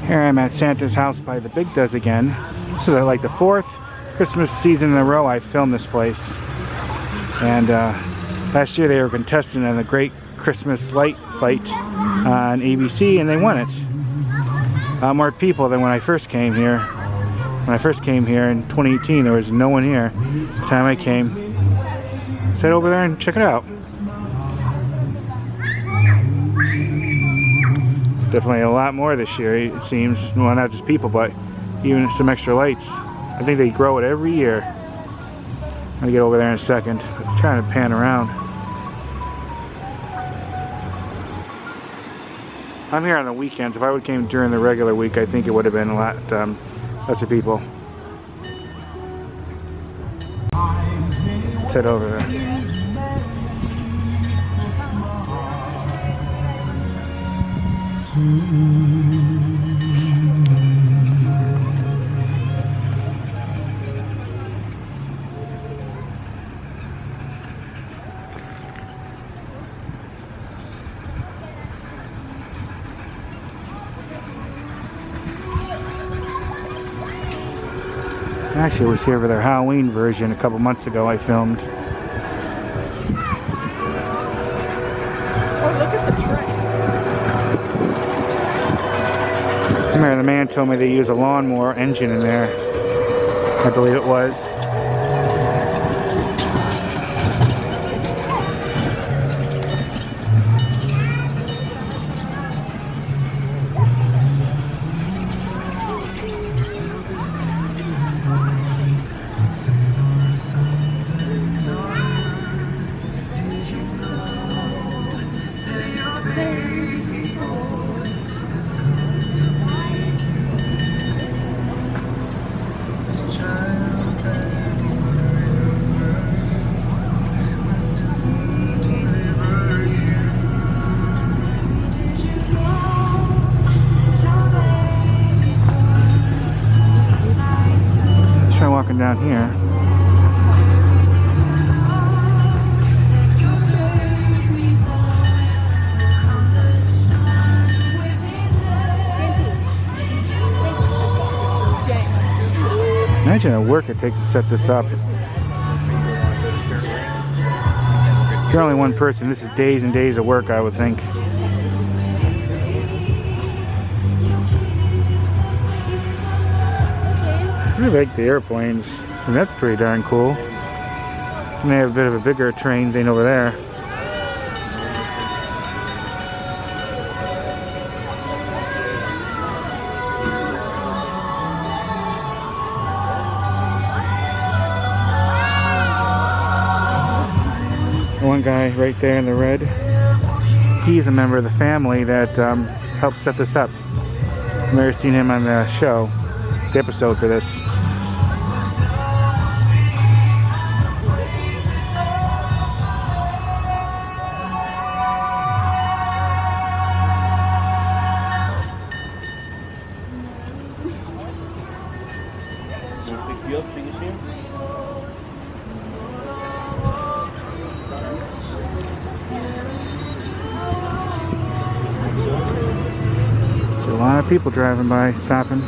Here I'm at Santa's house by the Bigdas again. This is like the 4th Christmas season in a row I filmed this place. And last year they were contesting in the Great Christmas Light Fight on ABC, and they won it. More people than when I first came here. When I first came here in 2018, there was no one here. The time I came, let's head over there and check it out. Definitely a lot more this year, it seems. Well, not just people, but even some extra lights. I think they grow it every year. I'm gonna get over there in a second. I'm trying to pan around. I'm here on the weekends. If I would have came during the regular week, I think it would have been a lot less of people. Let's head over there. Actually, I was here for their Halloween version a couple months ago. I filmed. Oh, look at the train. Come here, the man told me they use a lawnmower engine in there. I believe it was. Walking down here. Imagine the work it takes to set this up. If you're only one person, this is days and days of work, I would think. I really like the airplanes, and that's pretty darn cool. And they have a bit of a bigger train thing over there. One guy right there in the red, he's a member of the family that helped set this up. I've never seen him on the show, the episode for this. A lot of people driving by, stopping.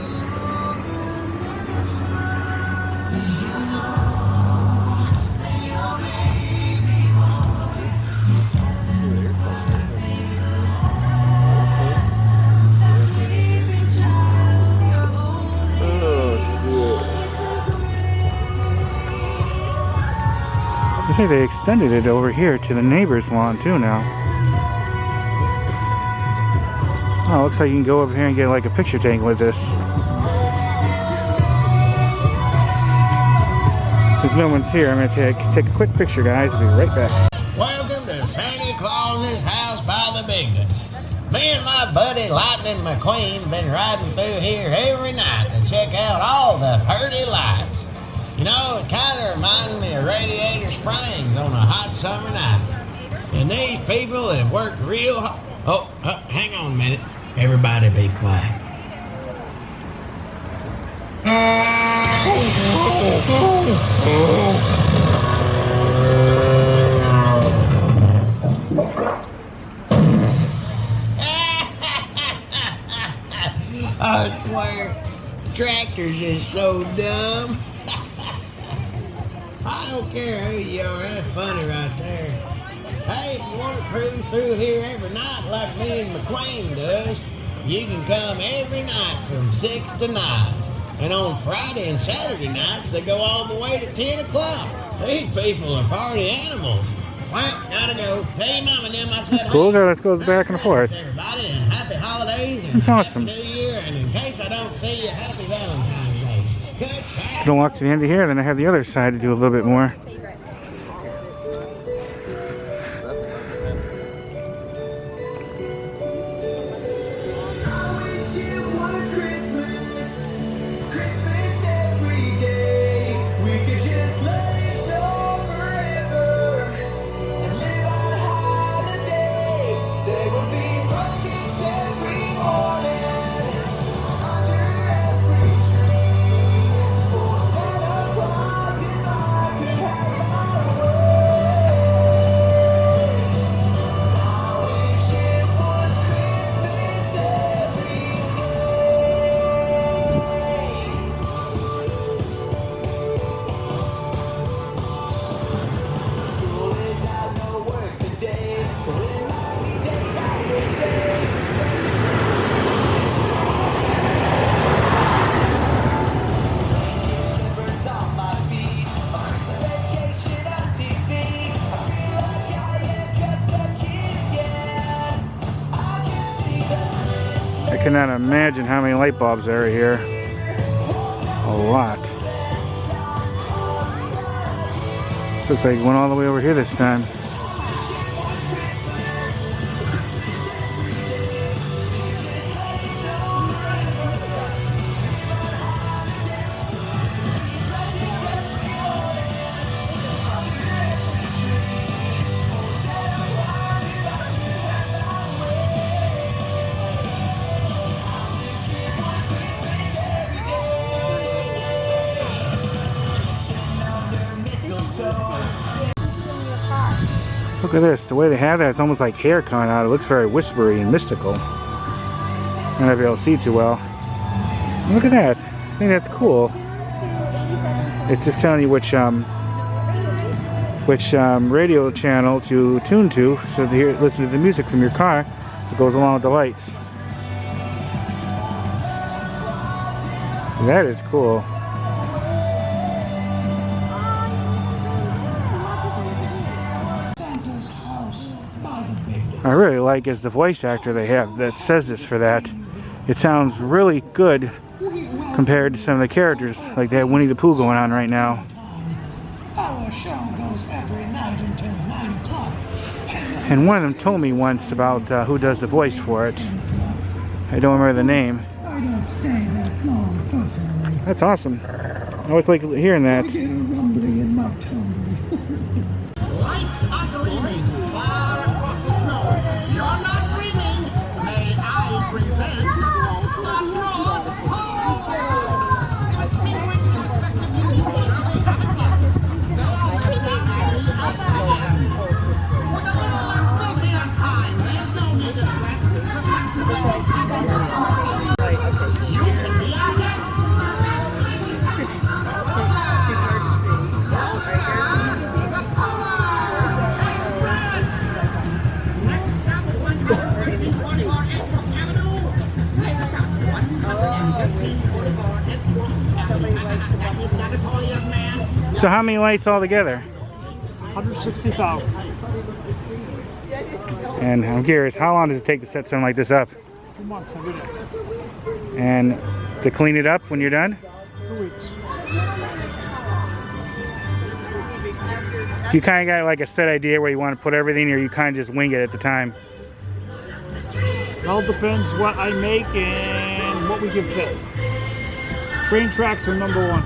I think they extended it over here to the neighbor's lawn too now. Oh, looks like you can go over here and get like a picture taken with this. Since no one's here, I'm going to take a quick picture, guys. I'll be right back. Welcome to Santa Claus's house by the Bigdas. Me and my buddy Lightning McQueen been riding through here every night to check out all the pretty lights. You know, it kind of reminds me of Radiator Springs on a hot summer night. And these people have worked real hard. Oh, hang on a minute. Everybody be quiet. I swear, tractors is so dumb. I don't care who you are, that's funny right there. Hey, if you want to cruise through here every night like me and McQueen does, you can come every night from 6 to 9. And on Friday and Saturday nights, they go all the way to 10 o'clock. These people are party animals. Well, gotta go. Tell your mom and them I said, That's cool. hey, Let's go back and forth. everybody, and happy holidays and That's awesome. Happy New Year. And in case I don't see you, happy Valentine's Day. Good chat. Don't walk to the end of here, then I have the other side to do a little bit more. I cannot imagine how many light bulbs there are here. A lot. Looks like it went all the way over here this time. Look at this, the way they have that, it's almost like hair coming out. It looks very whispery and mystical. I might not be able to see too well. Look at that, I think that's cool. It's just telling you which radio channel to tune to, so to hear, listen to the music from your car that goes along with the lights. That is cool. I really like is the voice actor they have that says this for that. It sounds really good compared to some of the characters, like they have Winnie the Pooh going on right now. Our show goes every night until 9 o'clock. And one of them told me once about who does the voice for it. I don't remember the name. I don't stay that long personally. That's awesome. I always like hearing that. I get a rumbly in my tumble. Lights are gleaming far across the snow. You're not dreaming. May I present the North Pole? If it's penguins who expected you, you surely haven't guessed. They are headed down there up ahead. With a little luck, we'll be on time. There's no need to stress. The fact that it's happening. You can be our guest. So how many lights altogether? 160,000. And I'm curious, how long does it take to set something like this up? 2 months every day. And to clean it up when you're done? 2 weeks. You kind of got like a set idea where you want to put everything, or you kind of just wing it at the time? It all depends what I make and what we can fit. Train tracks are number one.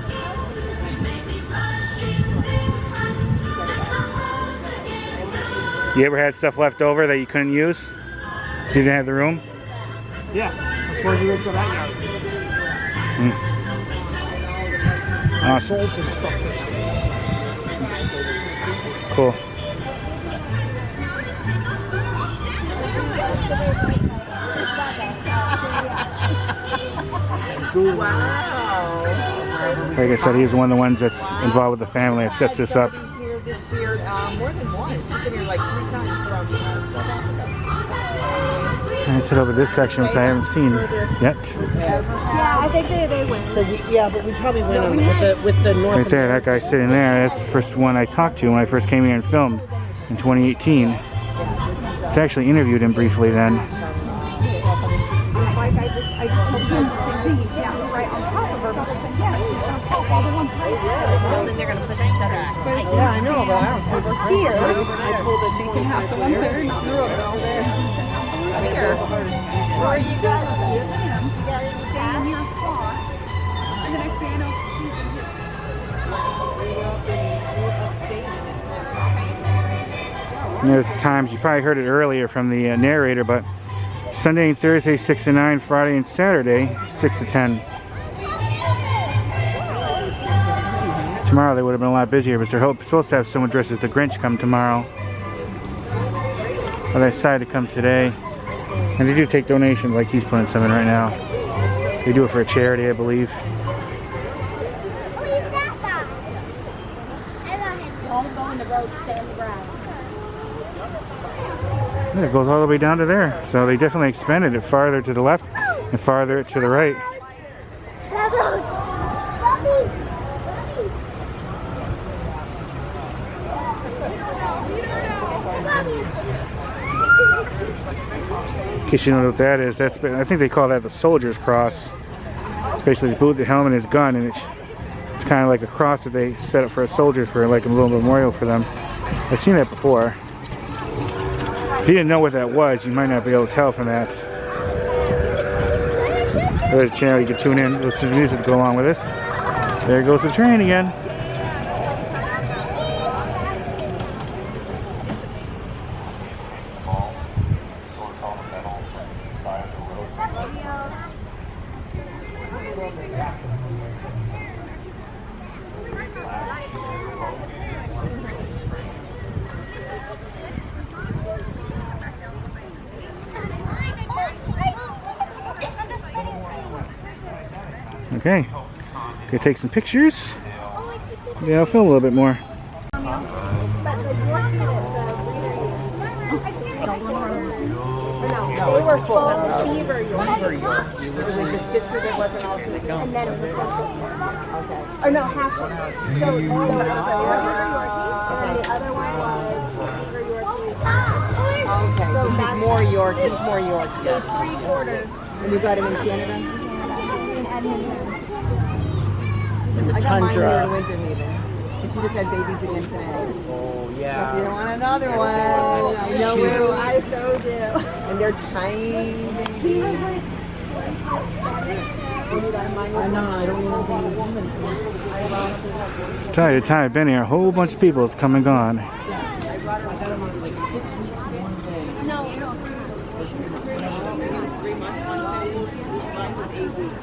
You ever had stuff left over that you couldn't use? 'Cause you didn't have the room? Yeah, that's why we went to that yard. Awesome. Sold some stuff there. Cool. school. Like I said, he's one of the ones that's involved with the family that sets this up. Here this year, more than once. She's been here like 3 times. And I sit over this section, which I haven't seen yet. Yeah, I think they win. So yeah, but we probably win with the North. Right there, that guy sitting there, that's the first one I talked to when I first came here and filmed in 2018. I actually interviewed him briefly then. Like I told him right on top of her, but I said, yeah, he's going to fall all the ones right there. And then they're going to push each other. Yeah, I know, but I don't think Over here, I told her she can have the one there, not the road all there. Here. Or you got to stay in your spot. And then I stand over And there's times, you probably heard it earlier from the narrator, but Sunday and Thursday 6 to 9, Friday and Saturday 6 to 10. Tomorrow they would have been a lot busier, but they're supposed to have someone dressed as the Grinch come tomorrow. But I decided to come today. And they do take donations, like he's putting some in right now. They do it for a charity, I believe. Don't go in the road, stay on the ground. Yeah, it goes all the way down to there. So they definitely expanded it farther to the left and farther to the right. In case you don't know what that is, I think they call that the Soldier's Cross. It's basically the boot, the helmet, and his gun, and it's kind of like a cross that they set up for a soldier for like a little memorial for them. I've seen that before. If you didn't know what that was, you might not be able to tell from that. There's a channel you can tune in, listen to the music to go along with this. There goes the train again. Okay, gonna take some pictures. Yeah, I'll film a little bit more. They were full beaver Yorkies. It was a sister that wasn't all good. And then it was a okay. Or no, half one. So it was a beaver Yorkie, and then the other one was beaver Yorkie. Okay, so she's more Yorkie. He's more Yorkie. Yes. 3/4. And you got him in Canada? In Edmonton. in the I got mine tundra. here in winter meeting. And she just had babies again today. Oh So yeah. if you don't want another one, I know where I so do. And they're tiny. I know, I don't even think a woman can. Tell you the time I've been here, a whole bunch of people has come and gone. I got them on like 6 weeks one day. No. 3 months one day. Mine was 8 weeks.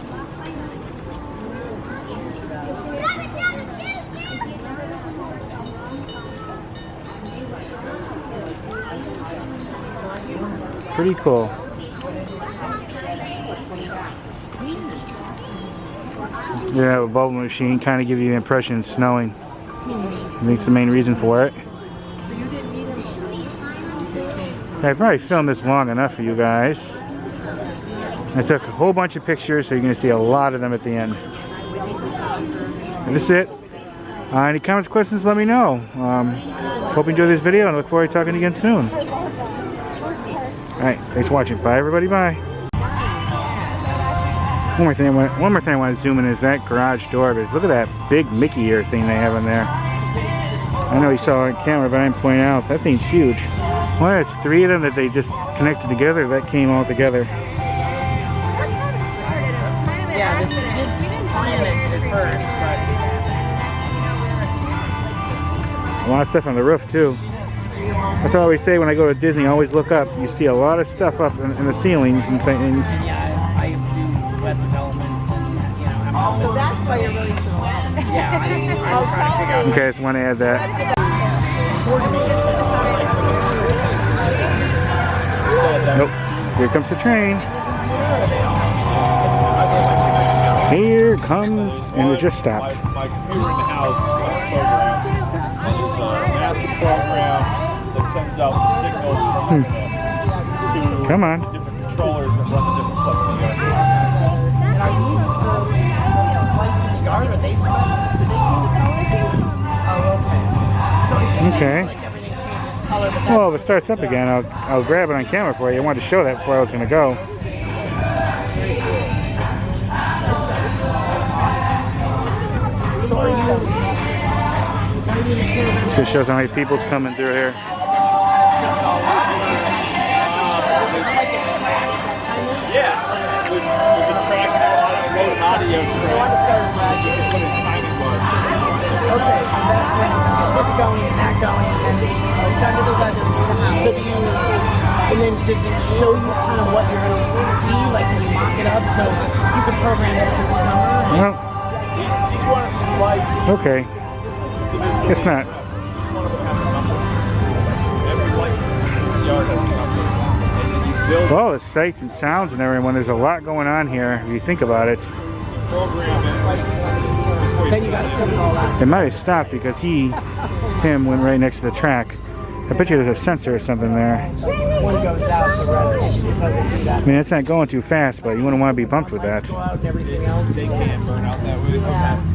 Pretty cool. They have a bubble machine, kind of give you the impression it's snowing. I think it's the main reason for it. I probably filmed this long enough for you guys. I took a whole bunch of pictures, so you're going to see a lot of them at the end. And this is it. Any comments, questions, let me know. Hope you enjoyed this video, and I look forward to talking again soon. Alright, thanks for watching. Bye everybody, bye. One more thing I want to zoom in is that garage door. But look at that big Mickey ear thing they have in there. I know you saw it on camera, but I didn't point out. That thing's huge. Well, there's 3 of them that they just connected together. That came all together. Yeah, this didn't plan it at first, A lot of stuff on the roof too. That's what I always say when I go to Disney. Always look up. You see a lot of stuff up in the ceilings and things. but yeah, I do web development and, you know, So that's why you're really so yeah, I'm trying to figure out. Okay, I just want to add that. Nope. Here comes the train. Here it comes, and it just stopped. My computer in the house program, and there's a massive program that sends out the signals from the internet to Come on. different controllers that run the different stuff in the yard. And are these lights in the yard, or they Oh, Okay. like everything changes color, but Well, if it starts up again, I'll grab it on camera for you. I wanted to show that before I was going to go. Just shows how many people's coming through here. Yeah, we've been tracking a lot of remote audio tracks. You can put in timing bars. okay, so that's when you get this going and that going, and it's under the weather in the house. So do you, and then does it show you kind of what you're going to see, like when you mock it up, so you can program it for the summer? Well, Each one of these lights, okay. It's not. every light in the yard has a number. And then you build Well, the sights and sounds and everyone, there's a lot going on here if you think about it. program it. Then you got to put it all out. It might have stopped because him went right next to the track. I bet you there's a sensor or something there. One goes out, the rest because they do that. I mean, it's not going too fast, but you wouldn't want to be bumped with that. Go out and everything else. They can burn out that way.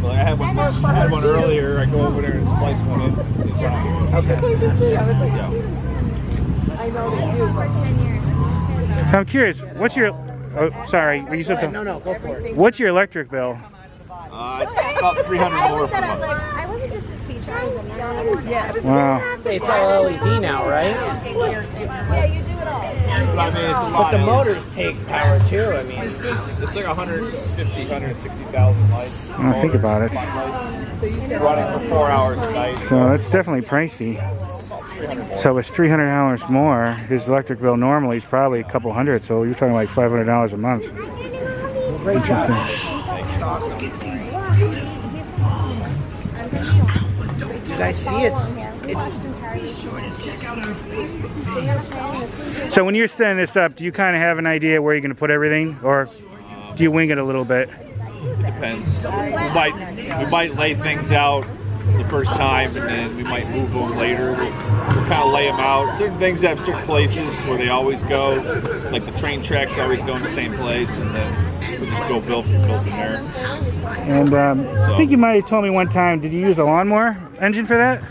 Like I had one earlier. I go over there and splice one in. It's out. I know they do, but So I'm curious, what's your... Oh, sorry, were you supposed to... no, go for it. What's your electric bill? It's about 300 more per month. I wasn't just a teacher, I was a nurse. Yeah. Wow. Say it's all LED now, right? Yeah, you do it all. But I mean, it's a But lot. the motors take power too. I mean, It's like 150, 160,000 lights. Well, think about it. Running for 4 hours a night. So that's definitely pricey. So it's $300 more. His electric bill normally is probably a couple hundred, so you're talking like $500 a month. Interesting. did I see it? So when you're setting this up, do you kind of have an idea where you're going to put everything, or do you wing it a little bit? It depends. We might lay things out the first time, and then we might move them later. We'll kind of lay them out. Certain things have certain places where they always go, like the train tracks always go in the same place, and then we'll just go build from there. And I think you might have told me one time, did you use a lawnmower engine for that?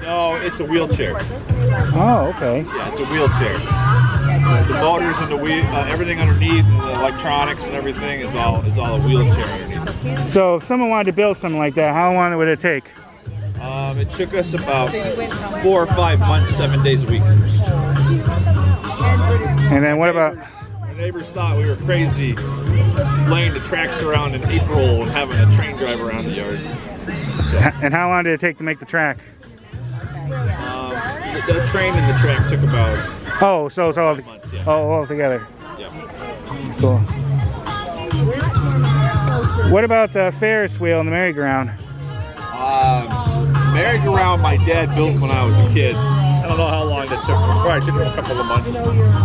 No, it's a wheelchair. Oh, okay. Yeah, it's a wheelchair. The motors and the wheel, everything underneath, and the electronics and everything is all a wheelchair underneath. So if someone wanted to build something like that, how long would it take? It took us about 4 or 5 months, 7 days a week. And then what about... Our neighbors thought we were crazy laying the tracks around in April and having a train drive around the yard. And how long did it take to make the track? The train and the track took about Oh, so it's all... months, yeah. Oh, all together. Yeah. Cool. What about the Ferris wheel and the merry-go-round? Merry-go-round my dad built when I was a kid. I don't know how long that took. Probably took him a couple of months.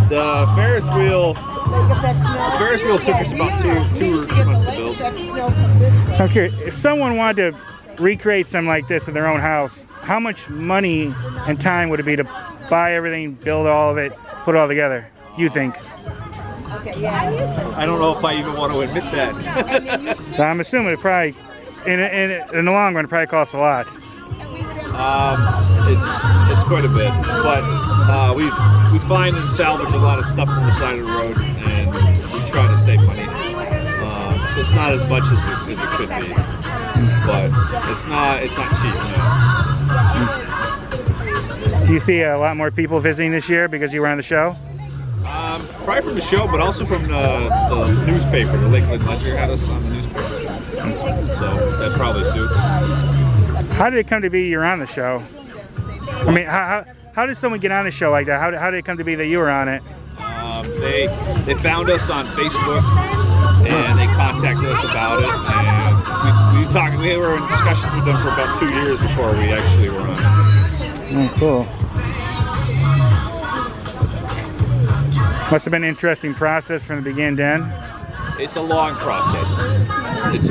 The Ferris wheel took us about two or 3 months to build. So I'm curious, if someone wanted to recreate something like this in their own house, how much money and time would it be to buy everything, build all of it, put it all together, you think? I don't know if I even want to admit that. So I'm assuming it probably, in the long run, it probably costs a lot. It's quite a bit, but we find and salvage a lot of stuff from the side of the road, and we try to save money. So it's not as much as it could be, but it's not cheap. No. Do you see a lot more people visiting this year because you were on the show? Probably from the show, but also from the newspaper. The Lakeland Ledger had us on the newspaper, so that probably too. How did it come to be you're on the show? I mean, how did someone get on a show like that? How did it come to be that you were on it? They found us on Facebook and they contacted us about it, and we were in discussions with them for about 2 years before we actually were on it. Oh, cool. Must have been an interesting process from the beginning to end. It's a long process. it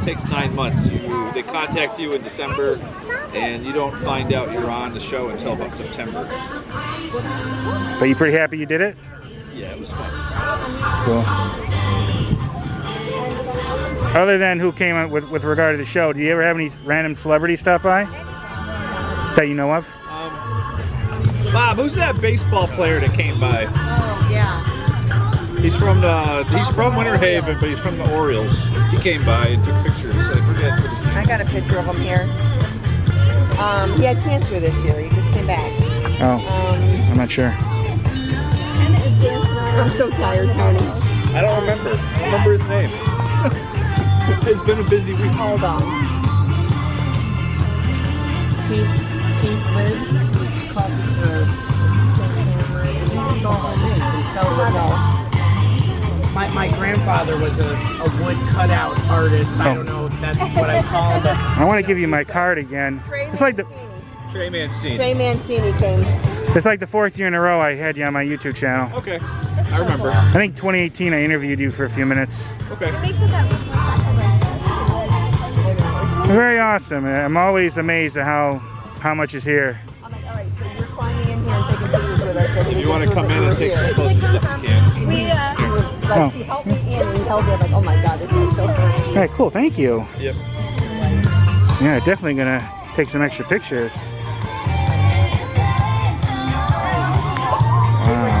takes 9 months. They contact you in December, and you don't find out you're on the show until about September. But you pretty happy you did it? Yeah, it was fun. Cool. Other than who came out with regard to the show, do you ever have any random celebrities stop by that you know of? Bob, who's that baseball player that came by? Oh, yeah. He's from Winter Haven, but he's from the Orioles. He came by and took pictures. I forget what his name. I got a picture of him here. He had cancer this year. He just came back. Oh, I'm not sure. I'm so tired, Tony. I don't remember. I don't remember his name. It's been a busy week. Hold on. Keith Liz. My grandfather was a wood cutout artist. I don't know if that's what I call it. I want to give you my card again. It's like the Trey Mancini. Trey Mancini came. It's like the 4th year in a row I had you on my YouTube channel. Okay, I remember. I think 2018 I interviewed you for a few minutes. Okay. Very awesome. I'm always amazed at how much is here. Alright, so you're climbing in here and taking pictures with us. If you want to come in and take some photos, you can. He helped me in and he held me like, oh my god, this is so funny. All right, cool. Thank you. Yep. Yeah, definitely gonna take some extra pictures. Wow.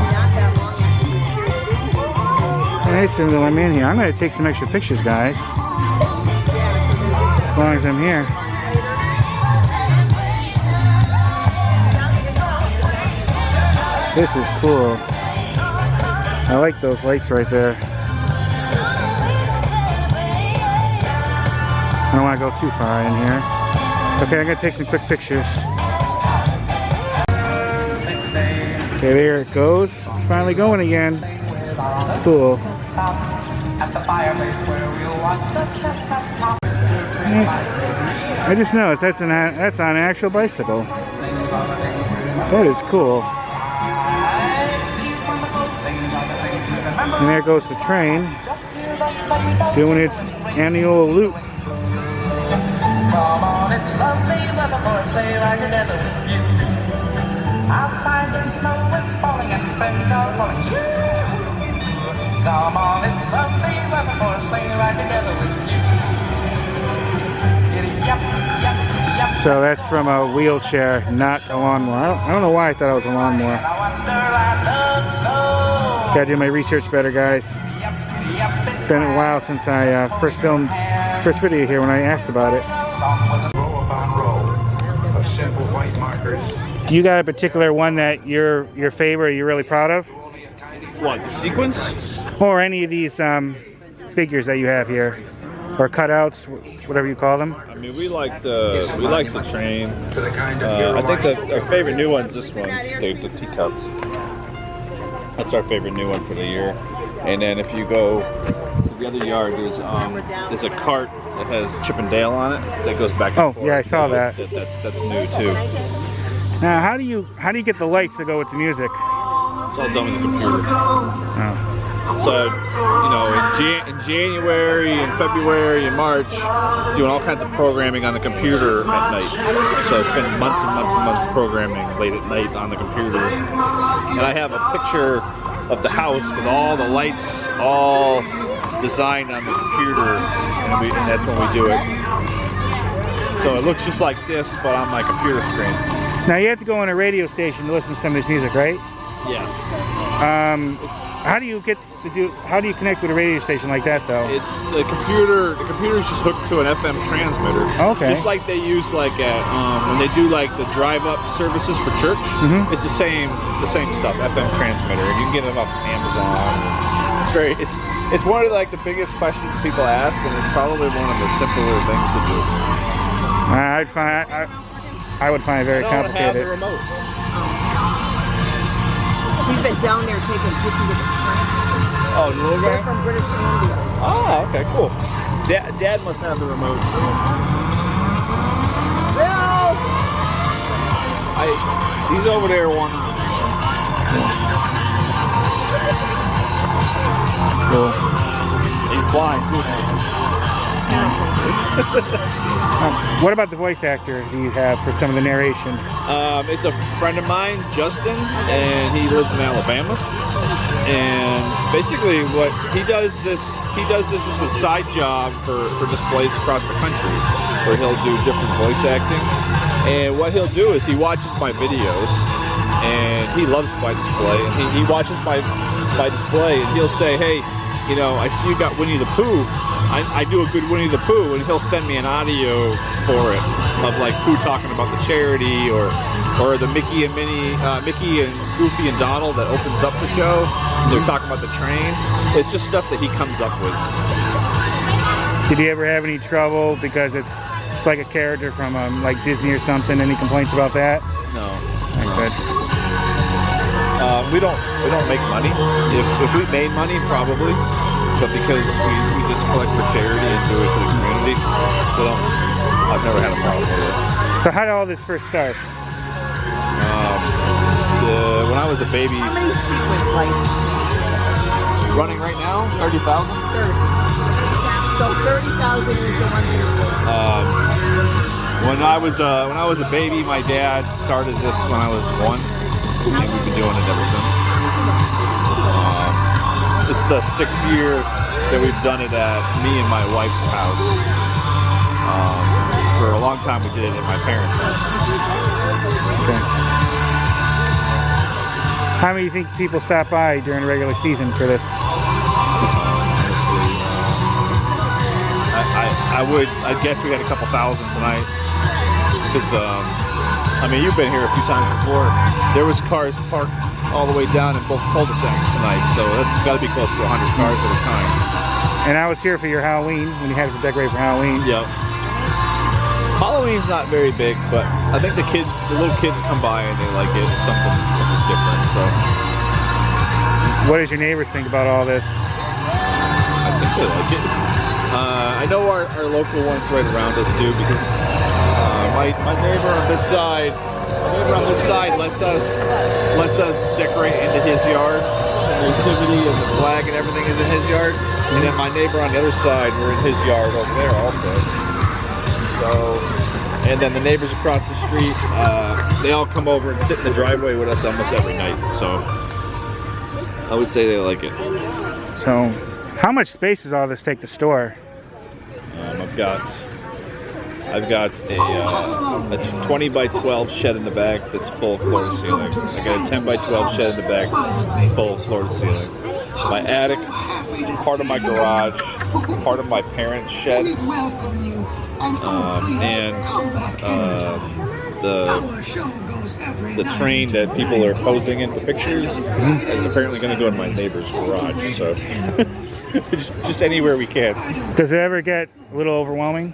Nice to let me in here. I'm gonna take some extra pictures, guys. As long as I'm here. This is cool. I like those lights right there. I don't want to go too far in here. Okay, I'm going to take some quick pictures. Okay, there it goes. It's finally going again. Cool. I just noticed that's on an actual bicycle. That is cool. And there goes the train doing its annual loop. Come on, it's lovely weather for a sleigh ride together with you. Outside the snow is falling and friends are calling you. Come on, it's lovely weather for a sleigh ride together with you. Yep, yep, yep. So that's from a wheelchair, not a lawnmower. I don't know why I thought it was a lawnmower. Gotta do my research better, guys. It's been a while since I first video here when I asked about it. Row upon row of simple white markers. Do you got a particular one that your favorite, you're really proud of? What, the sequence? Or any of these figures that you have here, or cutouts, whatever you call them? I mean, we like the train. I think our favorite new one's this one, the teacups. That's our favorite new one for the year. And then if you go to the other yard, there's a cart that has Chip and Dale on it that goes back and forth. Yeah, I saw that. That's new too. Now, how do you get the lights to go with the music? It's all done with the computer. Oh. So, you know, in January and February and March, doing all kinds of programming on the computer at night. So spending months and months and months programming late at night on the computer. And I have a picture of the house with all the lights all designed on the computer, and that's when we do it. So it looks just like this, but on my computer screen. Now you have to go on a radio station to listen to some of this music, right? Yeah. How do you connect with a radio station like that, though? It's the computer. The computer's just hooked to an FM transmitter. Okay. Just like they use like at when they do like the drive-up services for church. Mm-hmm. It's the same stuff. FM transmitter, and you can get them off Amazon. It's one of like the biggest questions people ask, and it's probably one of the simpler things to do. I would find it very complicated. Have the remote. He's been down there taking pictures of the train. Oh, the little guy? They're from British Columbia. Oh, okay, cool. Dad must have the remote. Bill! He's over there wondering. Cool. He's blind. What about the voice actor do you have for some of the narration? It's a friend of mine, Justin, and he lives in Alabama. And basically, what he does this as a side job for displays across the country, where he'll do different voice acting. And what he'll do is he watches my videos, and he loves my display. And he watches my display, and he'll say, "Hey, you know, I see you got Winnie the Pooh. I do a good Winnie the Pooh," and he'll send me an audio for it of like Pooh talking about the charity, or the Mickey and Goofy and Donald that opens up the show. They're talking about the train. It's just stuff that he comes up with. Did you ever have any trouble because it's like a character from like Disney or something? Any complaints about that? No. Good. We don't make money. If we made money, probably. But because we just collect for charity and do it for the community, I've never had a problem with it. So how did all this first start? When I was a baby. How many sequence lights? Running right now, 30,000. 30. So 30,000 is the one you're When I was a baby, my dad started this when I was 1, and we've been doing it ever since. It's the 6th year that we've done it at me and my wife's house. For a long time, we did it at my parents' house. Okay. How many do you think people stop by during the regular season for this? I guess we had a couple thousand tonight. Because, I mean, you've been here a few times before. There was cars parked all the way down in both cul-de-sacs tonight, so that's got to be close to 100 cars at a time. And I was here for your Halloween, when you had to decorate for Halloween. Yep. Halloween's not very big, but I think the little kids come by and they like it. It's something different, so. What does your neighbors think about all this? I think they like it. I know our local ones right around us do, because my neighbor on this side, lets us decorate into his yard. And the activity and the flag and everything is in his yard. And then my neighbor on the other side, we're in his yard over there also. So, and then the neighbors across the street, they all come over and sit in the driveway with us almost every night. So, I would say they like it. So, how much space does all this take to store? I've got a 20 by 12 shed in the back that's full floor to ceiling. I got a 10 by 12 shed in the back that's full floor to ceiling. My attic, part of my garage, part of my parents' shed, and the train that people are posing in for pictures is apparently going to go in my neighbor's garage. So just anywhere we can. Does it ever get a little overwhelming?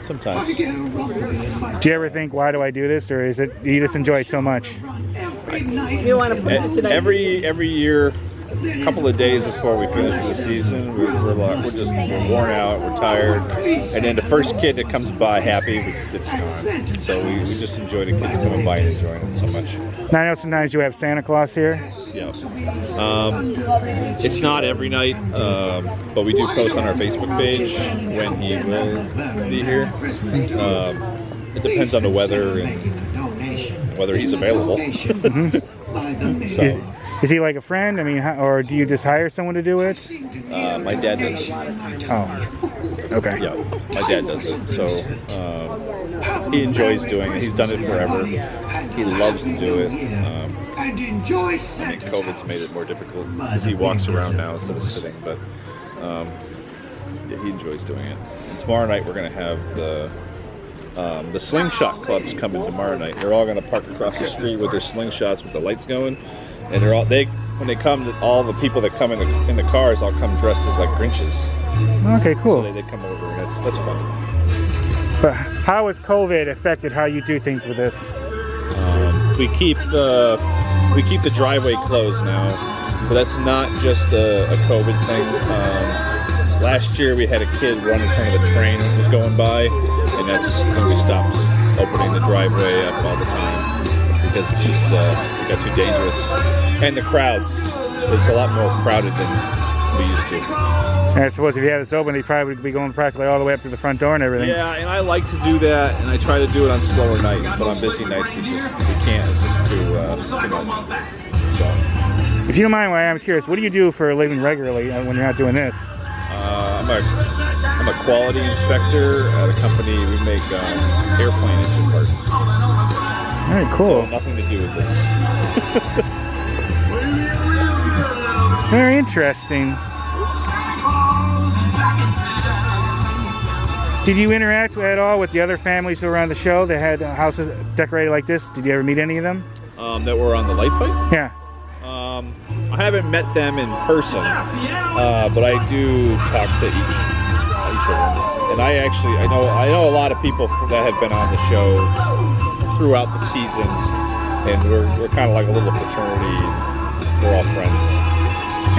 Sometimes. Do you ever think, why do I do this, or is it you just enjoy it so much? You want to put it tonight? Every year, a couple of days before we finish the season, we're worn out, we're tired, and then the first kid that comes by happy, it's gone. So we just enjoy the kids coming by and enjoying it so much. Now I know sometimes you have Santa Claus here. Yeah. It's not every night, but we do post on our Facebook page when he will be here. It depends on the weather and whether he's available. So. Is he like a friend? I mean, or do you just hire someone to do it? My dad does it. Oh, okay. Yeah, my dad does it. So he enjoys doing it. He's done it forever. He loves to do it. I think COVID's made it more difficult because he walks around now instead of sitting. But yeah, he enjoys doing it. And tomorrow night we're going to have the slingshot clubs coming tomorrow night. They're all going to park across the street with their slingshots with the lights going. And when they come, all the people that come in the cars all come dressed as like Grinches. Okay, cool. So they come over, and that's fun. But how has COVID affected how you do things with this? We keep the driveway closed now, but that's not just a COVID thing. Last year we had a kid run in front of the train that was going by, and that's when we stopped opening the driveway up all the time. Because it's just, it got too dangerous. And the crowds, it's a lot more crowded than we used to. And I suppose if you had this open, they probably would be going practically all the way up to the front door and everything. Yeah, and I like to do that, and I try to do it on slower nights, but on busy nights we can't. It's just too much. So. If you don't mind, I'm curious, what do you do for a living regularly when you're not doing this? I'm a quality inspector at a company. We make airplane engine parts. Very cool. So nothing to do with this. Very interesting. Did you interact at all with the other families who were on the show that had houses decorated like this? Did you ever meet any of them? That were on the light fight? Yeah. I haven't met them in person, but I do talk to each of them. And I know a lot of people that have been on the show throughout the seasons, and we're kind of like a little fraternity. We're all friends.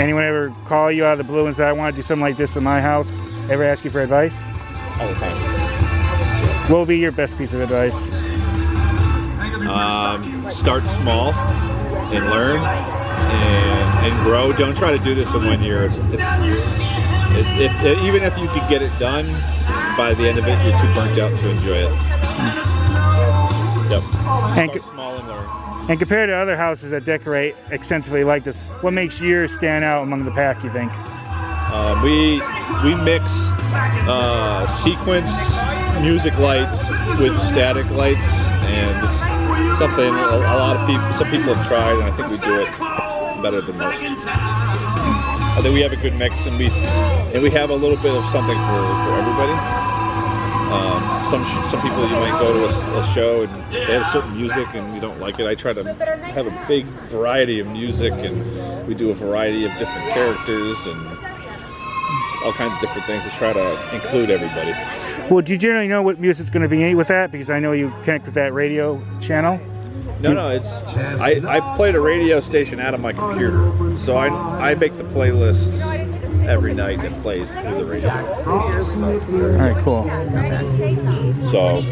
Anyone ever call you out of the blue and say, I want to do something like this in my house? Ever ask you for advice? All the time. What would be your best piece of advice? Start small and learn and grow. Don't try to do this in 1 year. Even if you could get it done, by the end of it, you're too burnt out to enjoy it. Yep. Start small and learn. And compared to other houses that decorate extensively like this, what makes yours stand out among the pack, you think? We mix sequenced music lights with static lights, and it's something some people have tried, and I think we do it better than most. I think we have a good mix, and we have a little bit of something for everybody. Some people, you might go to a show and they have certain music and you don't like it. I try to have a big variety of music, and we do a variety of different characters and all kinds of different things to try to include everybody. Well, do you generally know what music's going to be with that? Because I know you connect with that radio channel. No, it's I played a radio station out of my computer, so I make the playlists every night that plays through the radio. All right, cool. So,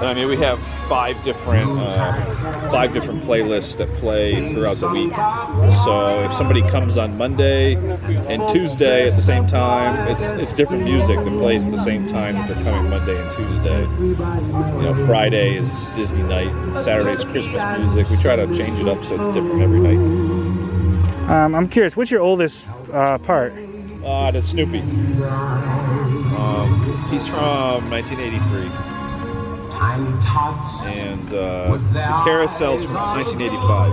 I mean, we have five different playlists that play throughout the week. So if somebody comes on Monday and Tuesday at the same time, it's different music that plays at the same time that they're coming Monday and Tuesday. You know, Friday is Disney night, and Saturday's Christmas music. We try to change it up so it's different every night. I'm curious, what's your oldest part? That's Snoopy. He's from 1983. And the carousel's from 1985.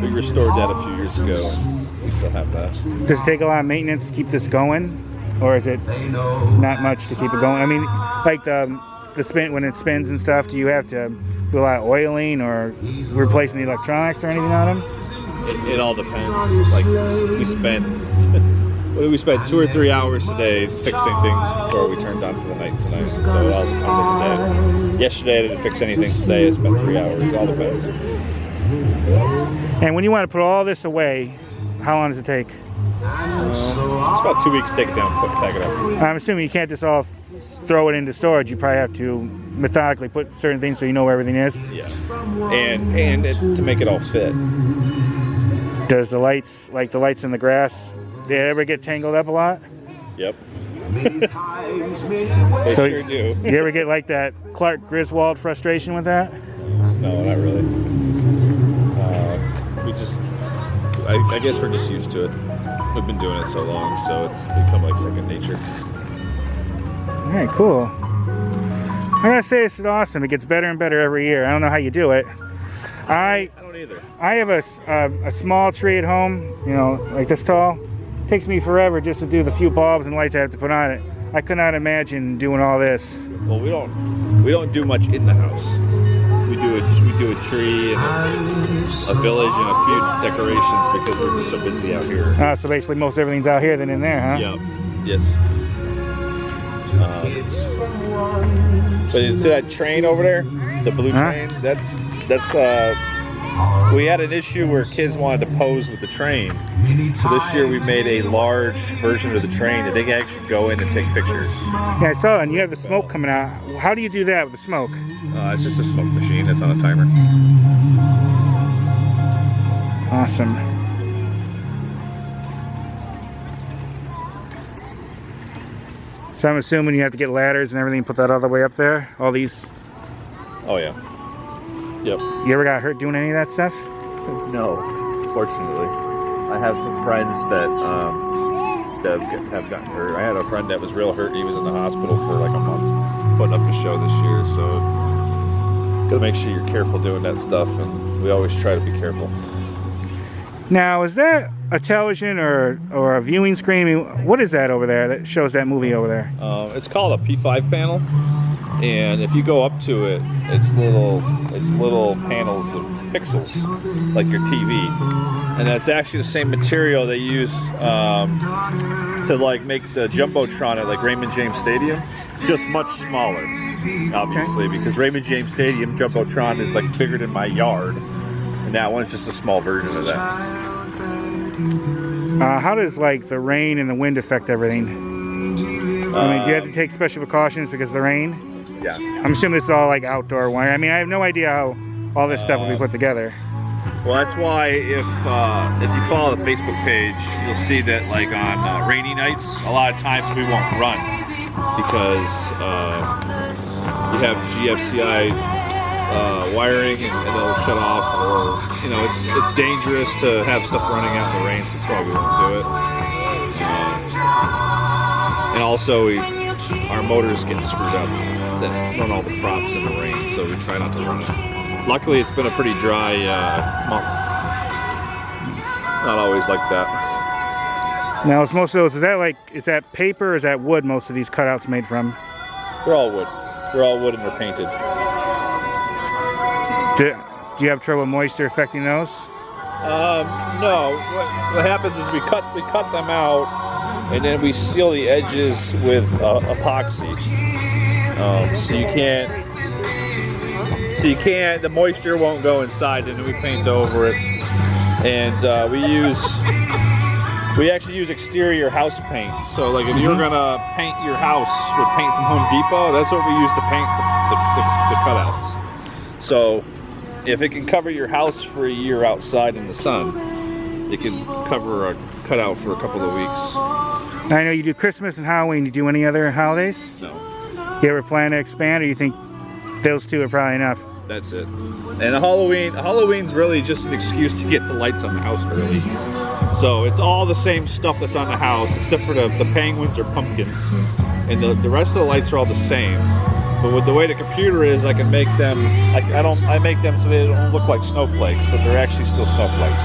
We restored that a few years ago, and we still have that. Does it take a lot of maintenance to keep this going, or is it not much to keep it going? I mean, like the spin, when it spins and stuff, do you have to do a lot of oiling or replacing the electronics or anything on them? It all depends. Like we spent 2 or 3 hours today fixing things before we turned on for the night tonight. So it all depends on the day. Yesterday I didn't fix anything. Today I spent 3 hours. It all depends. And when you want to put all this away, how long does it take? It's about 2 weeks to take it down and pack it up. I'm assuming you can't just all throw it into storage. You probably have to methodically put certain things so you know where everything is. Yeah, and to make it all fit. Does the lights, like the lights in the grass, they ever get tangled up a lot? Yep. They sure do. You ever get like that Clark Griswold frustration with that? No, not really. I guess we're just used to it. We've been doing it so long, so it's become like second nature. All right, cool. I gotta say, this is awesome. It gets better and better every year. I don't know how you do it. I don't either. I have a small tree at home, you know, like this tall. It takes me forever just to do the few bulbs and lights I have to put on it. I could not imagine doing all this. Well, we don't do much in the house. We do a tree and a village and a few decorations because we're just so busy out here. So basically most everything's out here than in there, huh? Yeah. Yes. But you see that train over there? The blue train? That's we had an issue where kids wanted to pose with the train. So this year we made a large version of the train that they can actually go in and take pictures. Yeah, I saw that, and you have the smoke coming out. How do you do that with the smoke? It's just a smoke machine that's on a timer. Awesome. So I'm assuming you have to get ladders and everything, put that all the way up there? All these? Oh yeah. Yep. You ever got hurt doing any of that stuff? No, fortunately. I have some friends that have gotten hurt. I had a friend that was real hurt. He was in the hospital for like a month putting up the show this year. So gotta make sure you're careful doing that stuff, and we always try to be careful. Now, is that a television or a viewing screen? I mean, what is that over there that shows that movie over there? It's called a P5 panel, and if you go up to it, it's little panels of pixels, like your TV, and that's actually the same material they use to like make the jumbotron at like Raymond James Stadium, just much smaller, obviously, because Raymond James Stadium jumbotron is like bigger than my yard. And that one's just a small version of that. How does like the rain and the wind affect everything? I mean, do you have to take special precautions because of the rain? Yeah. I'm assuming it's all like outdoor wire. I mean, I have no idea how all this stuff will be put together. Well, that's why if you follow the Facebook page, you'll see that like on rainy nights, a lot of times we won't run because you have GFCI wiring and they'll shut off, or you know, it's dangerous to have stuff running out in the rain, so that's why we won't do it. And also our motors get screwed up that run all the props in the rain, so we try not to run it. Luckily it's been a pretty dry month. Not always like that. Now, is most of those, is that paper or is that wood most of these cutouts made from? They're all wood. They're all wood and they're painted. Do you have trouble with moisture affecting those? No. What happens is we cut them out, and then we seal the edges with epoxy. So you can't. The moisture won't go inside, and then we paint over it. And we actually use exterior house paint. So like if you're gonna paint your house with paint from Home Depot, that's what we use to paint the cutouts. So if it can cover your house for a year outside in the sun, it can cover a cutout for a couple of weeks. Now, I know you do Christmas and Halloween. Do you do any other holidays? No. You ever plan to expand, or you think those two are probably enough? That's it. And Halloween's really just an excuse to get the lights on the house early. So it's all the same stuff that's on the house, except for the penguins or pumpkins. And the rest of the lights are all the same. But with the way the computer is, I can make them, I make them so they don't look like snowflakes, but they're actually still snowflakes.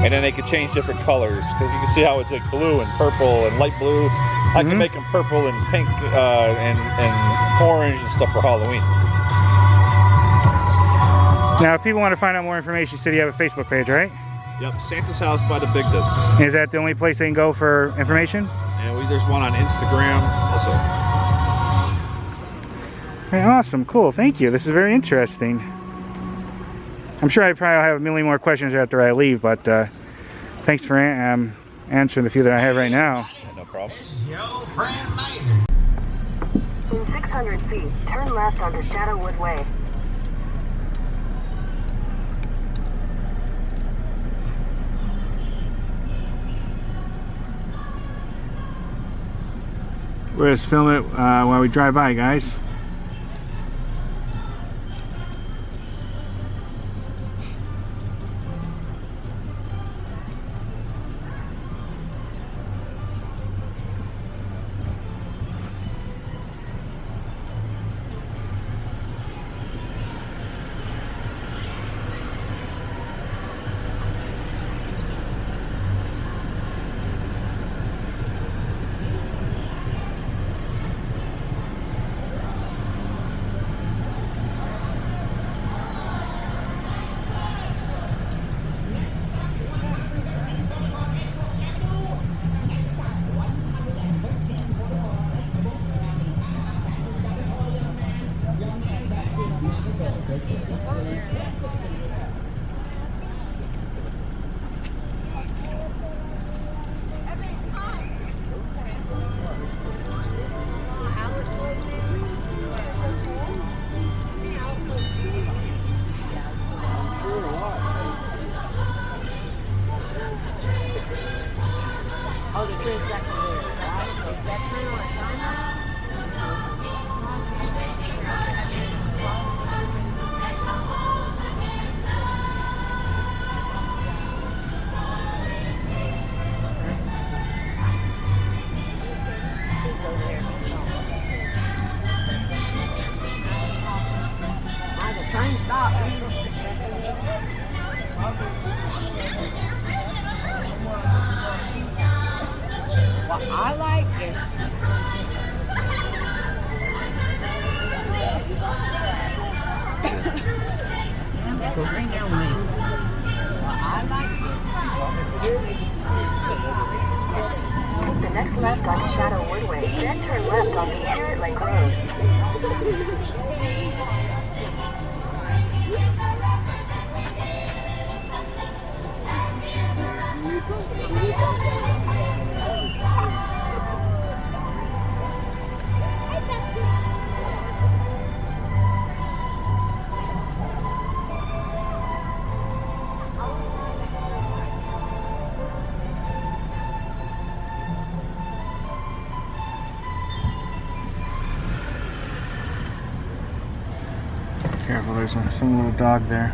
And then they can change different colors, because you can see how it's like blue and purple and light blue. I can make them purple and pink and orange and stuff for Halloween. Now, if people want to find out more information, you said you have a Facebook page, right? Yep, Santa's House by the Bigdas. Is that the only place they can go for information? And there's one on Instagram also. Hey, awesome, cool, thank you. This is very interesting. I'm sure I probably have a million more questions after I leave, but thanks for answering the few that I have right now. No problem. This is your old friend Mater. In 600 feet, turn left onto Shadowwood Way. We'll just film it while we drive by, guys. Oh, the same exactly. I like it. That's right now, man. I like Take the next left on Shadow Woodway, then turn left on the Inner Lake Road. Careful, there's some little dog there.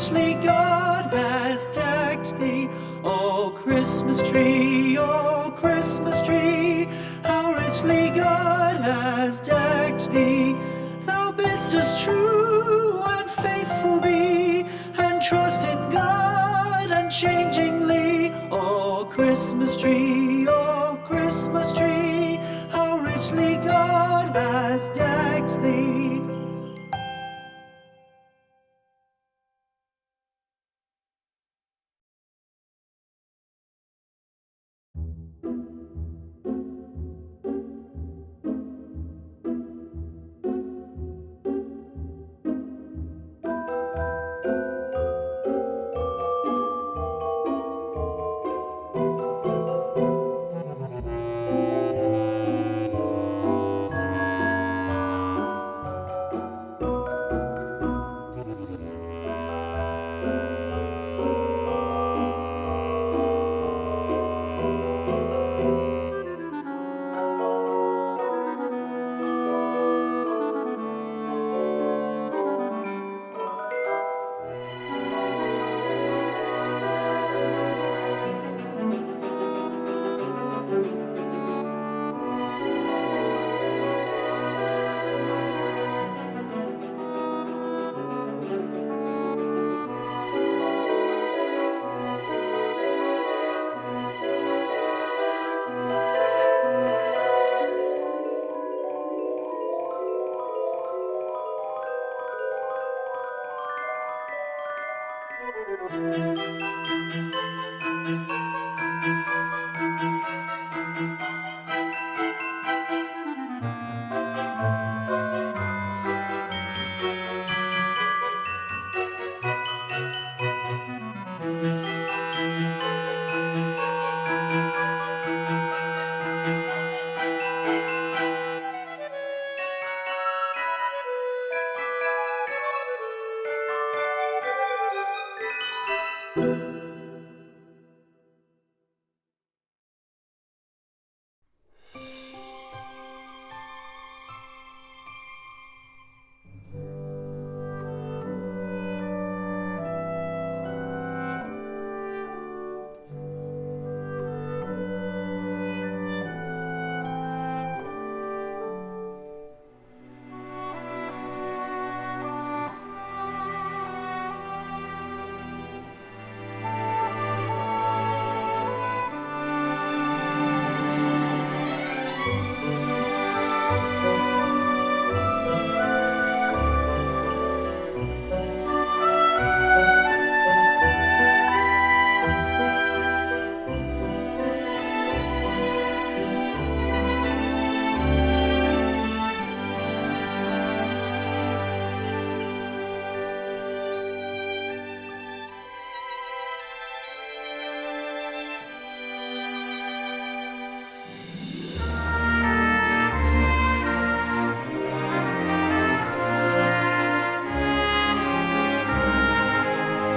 richly God has decked thee. O Christmas tree, how richly God has decked thee. Thou bidst us true and faithful be, and trust in God unchangingly. O Christmas tree, how richly God has decked thee.